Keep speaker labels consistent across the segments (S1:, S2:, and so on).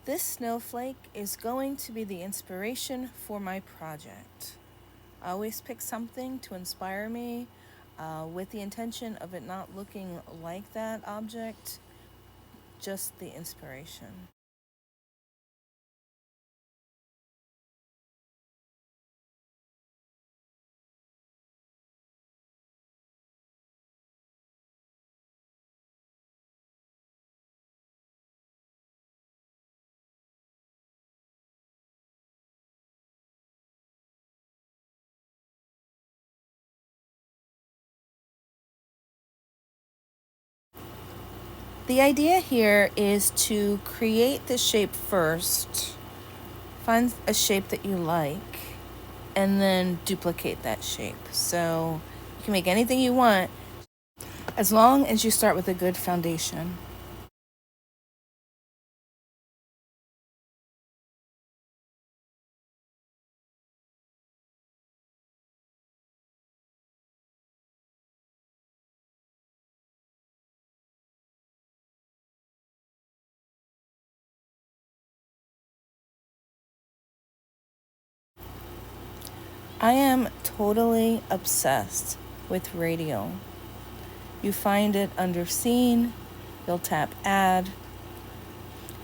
S1: This snowflake is going to be the inspiration for my project. I always pick something to inspire me with the intention of it not looking like that object, just the inspiration. The idea here is to create the shape first, find a shape that you like, and then duplicate that shape. So you can make anything you want as long as you start with a good foundation. I am totally obsessed with radial. You find it under scene, you'll tap add,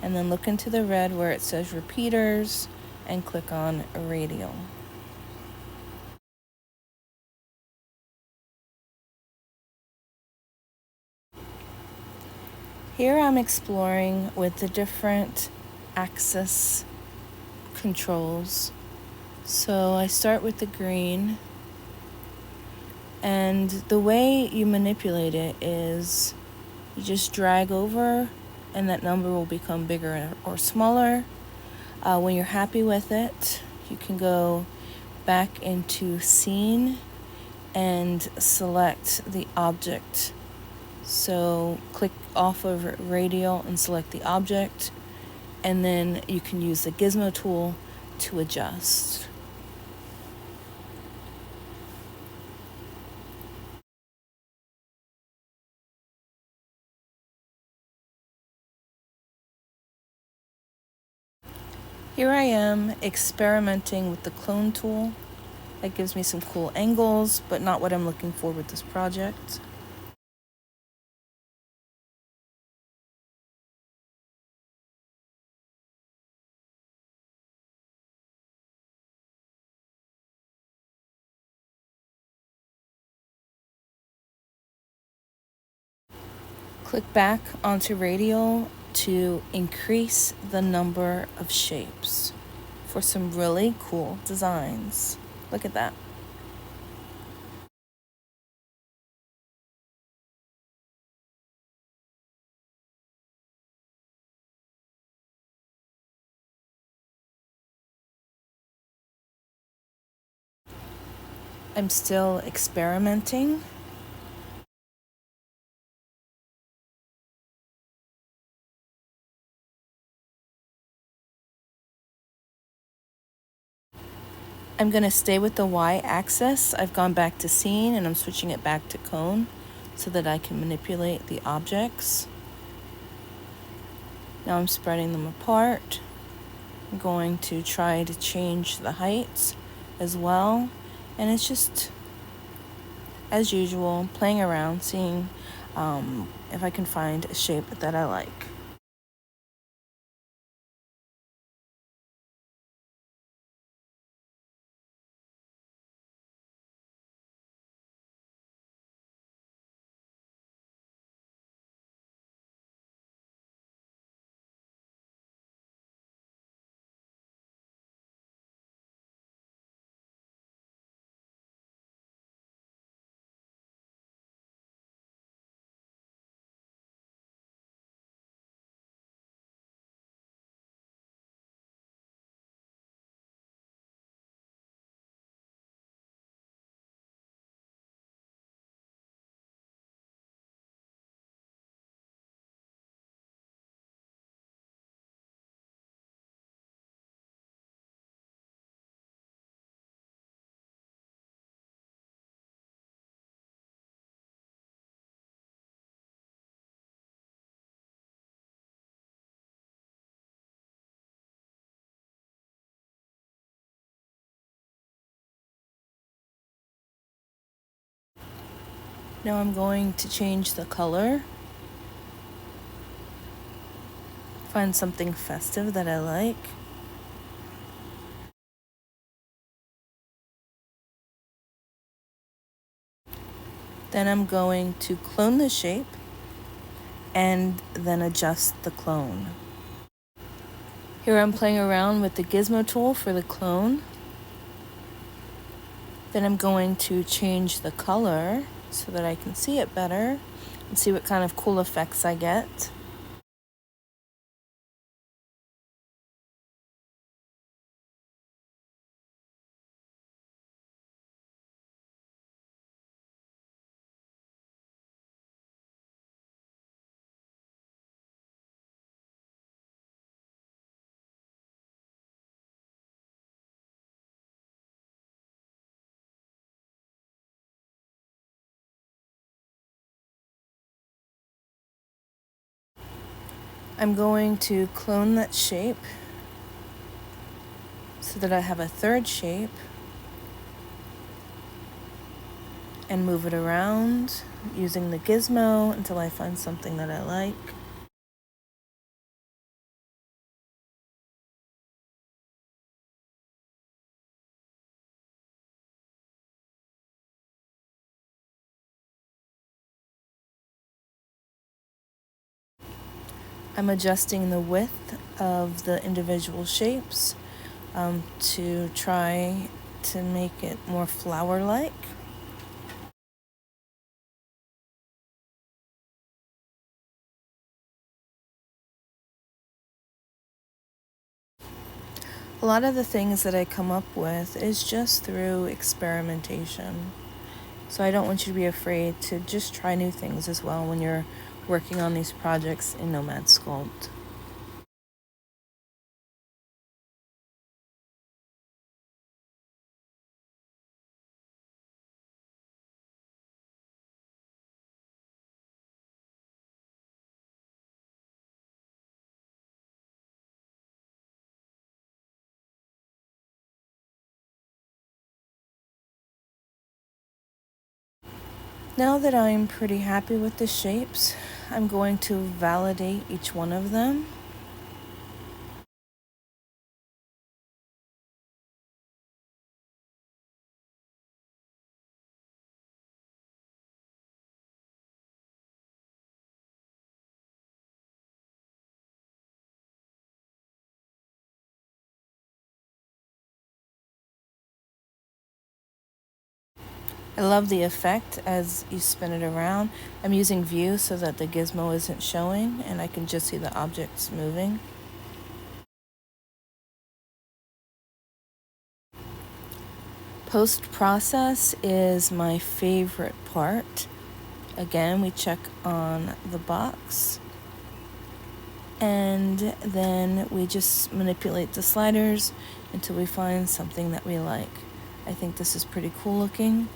S1: and then look into the red where it says repeaters and click on radial. Here I'm exploring with the different axis controls. So I start with the green, and the way you manipulate it is you just drag over and that number will become bigger or smaller. When you're happy with it, you can go back into scene and select the object. So click off of radial and select the object, and then you can use the gizmo tool to adjust. Here I am experimenting with the clone tool. That gives me some cool angles, but not what I'm looking for with this project. Click back onto radial to increase the number of shapes for some really cool designs. Look at that. I'm still experimenting. I'm going to stay with the y-axis. I've gone back to scene and I'm switching it back to cone so that I can manipulate the objects. Now I'm spreading them apart. I'm going to try to change the heights as well. And it's just, as usual, playing around, seeing if I can find a shape that I like. Now I'm going to change the color. Find something festive that I like. Then I'm going to clone the shape and then adjust the clone. Here I'm playing around with the gizmo tool for the clone. Then I'm going to change the color so that I can see it better and see what kind of cool effects I get. I'm going to clone that shape so that I have a third shape and move it around using the gizmo until I find something that I like. I'm adjusting the width of the individual shapes to try to make it more flower-like. A lot of the things that I come up with is just through experimentation. So I don't want you to be afraid to just try new things as well when you're working on these projects in Nomad Sculpt. Now that I'm pretty happy with the shapes, I'm going to validate each one of them. I love the effect as you spin it around. I'm using view so that the gizmo isn't showing and I can just see the objects moving. Post-process is my favorite part. Again, we check on the box and then we just manipulate the sliders until we find something that we like. I think this is pretty cool looking.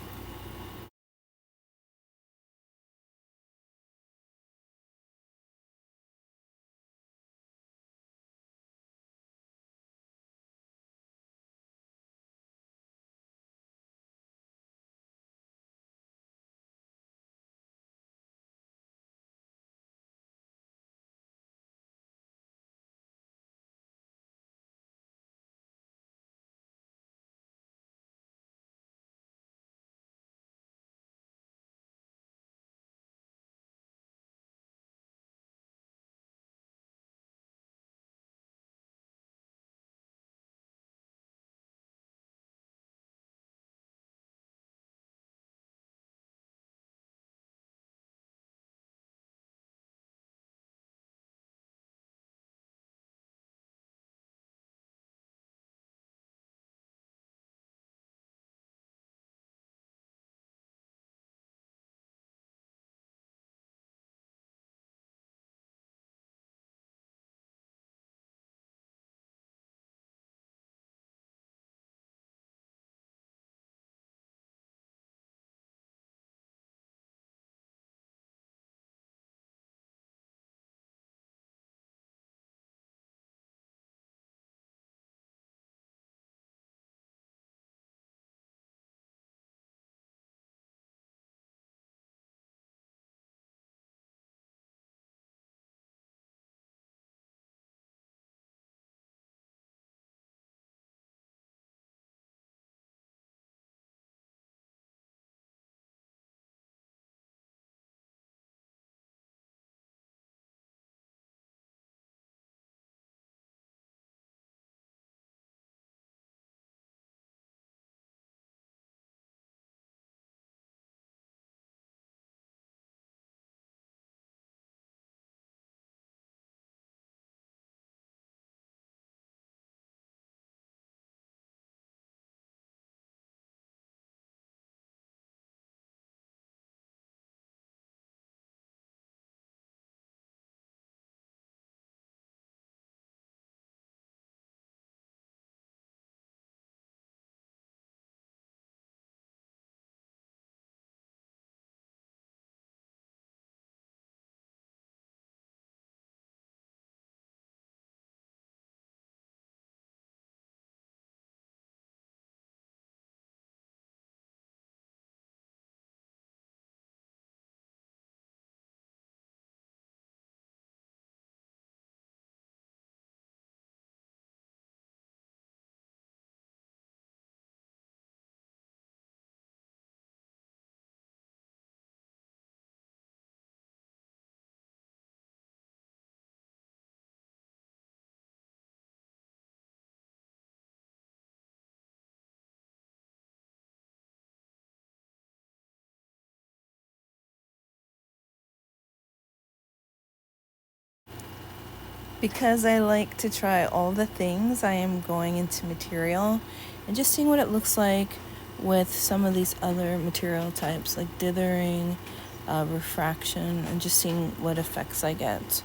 S1: Because I like to try all the things, I am going into material and just seeing what it looks like with some of these other material types like dithering, refraction, and just seeing what effects I get.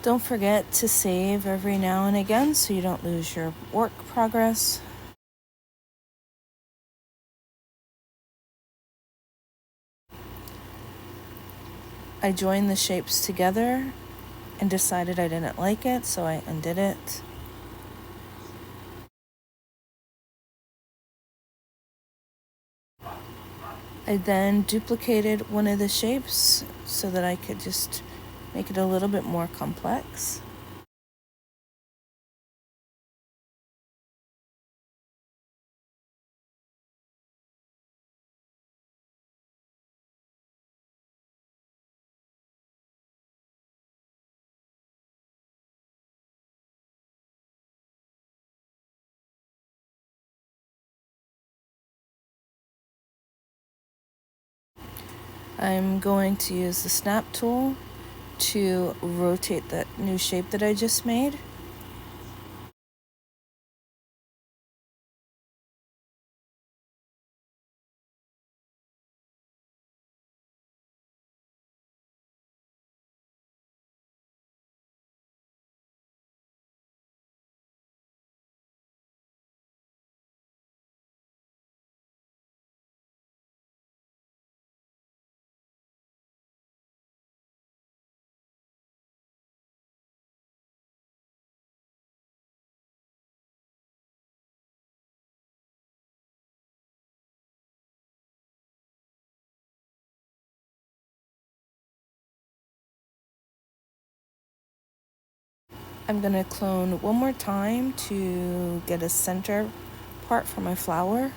S1: Don't forget to save every now and again so you don't lose your work progress. I joined the shapes together and decided I didn't like it, so I undid it. I then duplicated one of the shapes so that I could just make it a little bit more complex. I'm going to use the snap tool to rotate that new shape that I just made. I'm going to clone one more time to get a center part for my flower.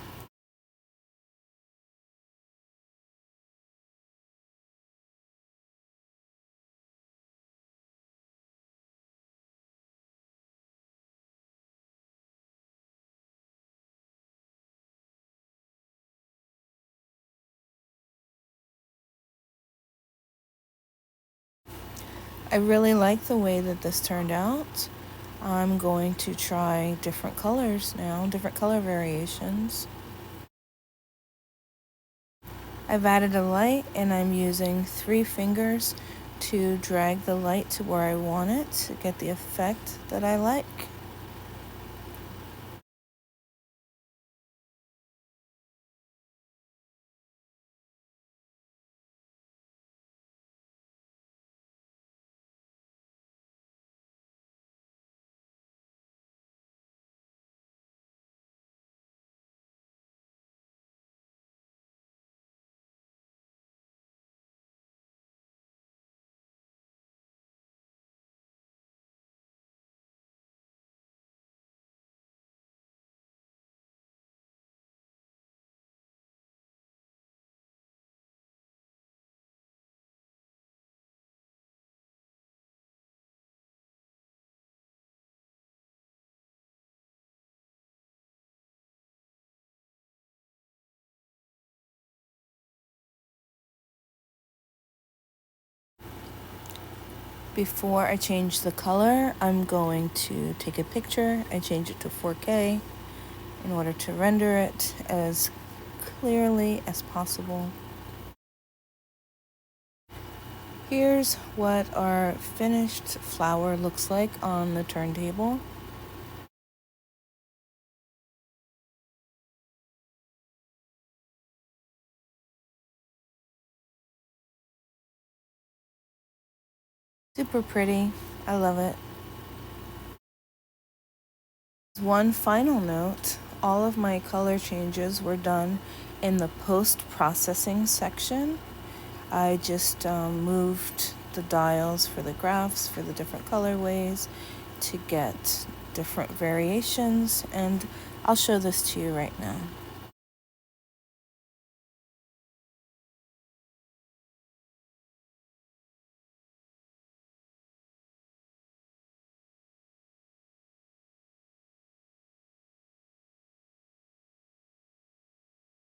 S1: I really like the way that this turned out. I'm going to try different colors now, different color variations. I've added a light and I'm using 3 fingers to drag the light to where I want it to get the effect that I like. Before I change the color, I'm going to take a picture and change it to 4K in order to render it as clearly as possible. Here's what our finished flower looks like on the turntable. Super pretty. I love it. One final note, all of my color changes were done in the post-processing section. I just moved the dials for the graphs for the different colorways to get different variations, and I'll show this to you right now.